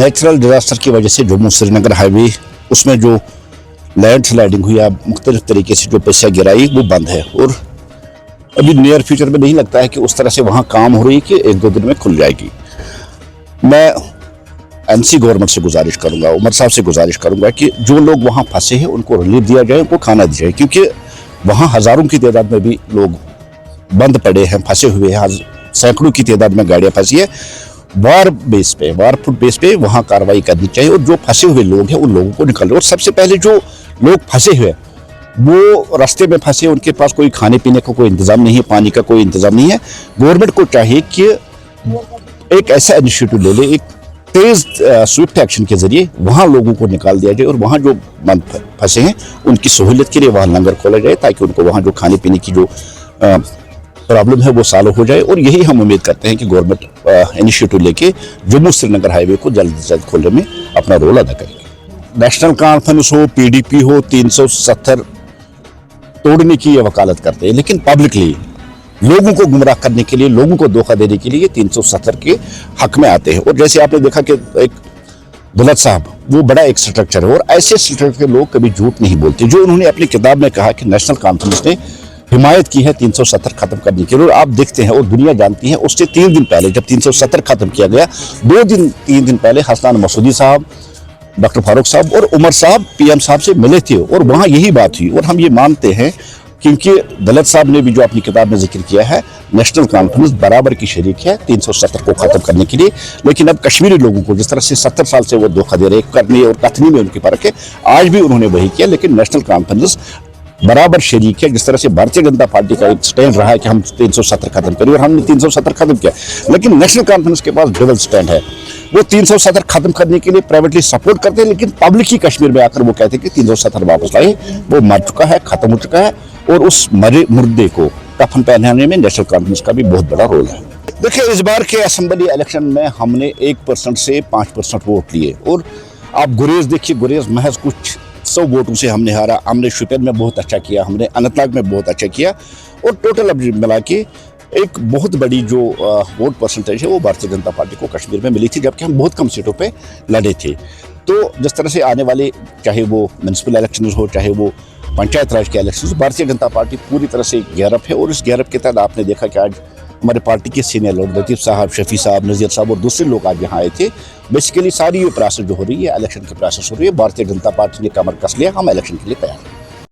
Natural disaster की वजह से जम्मू श्रीनगर हाईवे उसमें जो लैंड स्लाइडिंग हुई या मुख्तलिफ तरीके से जो पैसा गिराई वो बंद है, और अभी नियर फ्यूचर में नहीं लगता है कि उस तरह से वहाँ काम हो रही है कि एक दो दिन में खुल जाएगी। मैं एमसी गवर्नमेंट से गुजारिश करूंगा, उमर साहब से गुजारिश करूंगा कि जो लोग वहाँ फंसे हैं उनको रिलीफ दिया जाए, उनको खाना दिया जाए, क्योंकि वहाँ हज़ारों की तादाद में भी लोग बंद पड़े हैं, फंसे हुए हैं, सैकड़ों की तादाद में गाड़ियाँ फंसी है। वार फुट बेस पे वहाँ कार्रवाई करनी चाहिए, और जो फंसे हुए लोग हैं उन लोगों को निकालो। और सबसे पहले जो लोग फंसे हुए वो रास्ते में फंसे, उनके पास कोई खाने पीने का कोई इंतज़ाम नहीं है, पानी का कोई इंतज़ाम नहीं है। गवर्नमेंट को चाहिए कि एक ऐसा इनिशिएटिव ले ले, एक तेज़ स्विफ्ट एक्शन के जरिए वहाँ लोगों को निकाल दिया जाए, और वहाँ जो फंसे हैं उनकी सहूलियत के लिए वहाँ लंगर खोला जाए, ताकि उनको वहाँ जो खाने पीने की जो प्रॉब्लम है वो सॉल्व हो जाए। और यही हम उम्मीद करते हैं कि गवर्नमेंट इनिशिएटिव लेके जम्मू श्रीनगर हाईवे को जल्द से जल्द खोलने में अपना रोल अदा करेगी। नेशनल कॉन्फ्रेंस हो, पीडीपी हो, 370 तोड़ने की ये वकालत करते हैं, लेकिन पब्लिकली लोगों को गुमराह करने के लिए, लोगों को धोखा देने के लिए 370 के हक में आते हैं। और जैसे आपने देखा कि एक दौलत साहब वो बड़ा एक स्ट्रक्चर है, और ऐसे स्ट्रक्चर के लोग कभी झूठ नहीं बोलते। जो उन्होंने अपनी किताब में कहा कि नेशनल कॉन्फ्रेंस ने हिमायत की है 370 खत्म करने के लिए, और आप देखते हैं और दुनिया जानती है, उससे 3 दिन पहले जब 370 खत्म किया गया, 3 दिन पहले हसनान मसूदी साहब, डॉक्टर फारूक साहब और उमर साहब पीएम साहब से मिले थे, और वहाँ यही बात हुई। और हम ये मानते हैं, क्योंकि दौलत साहब ने भी जो अपनी किताब में जिक्र किया है, नेशनल कॉन्फ्रेंस बराबर की शरीक है 370 को खत्म करने के लिए। लेकिन अब कश्मीरी लोगों को जिस तरह से 70 साल से वो धोखा दे रहे, करने और कथनी में उनकी फर्क है, आज भी उन्होंने वही किया। लेकिन नेशनल कॉन्फ्रेंस बराबर शरीक है, जिस तरह से भारतीय जनता पार्टी का एक स्टैंड रहा है कि हम 370 खत्म करें, और हमने 370 खत्म किया। लेकिन नेशनल कॉन्फ्रेंस के पास डबल स्टैंड है, वो 370 खत्म करने के लिए प्राइवेटली सपोर्ट करते हैं, लेकिन पब्लिक ही कश्मीर में आकर वो कहते हैं कि 370 वापस लाए, वो मर चुका है, खत्म हो चुका है। और उस मरे मुर्दे को कफन पहनाने में नेशनल कॉन्फ्रेंस का भी बहुत बड़ा रोल है। देखिए, इस बार के असेंबली इलेक्शन में हमने 1% से 5% वोट लिए, और आप गुरेज देखिए, गुरेज महज कुछ 100 वोटों से हमने हारा। हमने शोपियान में बहुत अच्छा किया, हमने अनंतनाग में बहुत अच्छा किया, और टोटल अब मिला के एक बहुत बड़ी जो वोट परसेंटेज है वो भारतीय जनता पार्टी को कश्मीर में मिली थी, जबकि हम बहुत कम सीटों पे लड़े थे। तो जिस तरह से आने वाले, चाहे वो म्यूनसिपल इलेक्शन हो, चाहे वो पंचायत राज के इलेक्शन हो, भारतीय जनता पार्टी पूरी तरह से गैरअप है। और इस गैरअप के तहत आपने देखा कि आज हमारे पार्टी के सीनियर लोग लतीफ़ साहब, शफी साहब, नज़ीर साहब और दूसरे लोग आज यहाँ आए थे। बेसिकली सारी ये प्रोसेस जो हो रही है, इलेक्शन की प्रोसेस हो रही है, भारतीय जनता पार्टी ने कमर कस लिया, हम इलेक्शन के लिए तैयार हैं।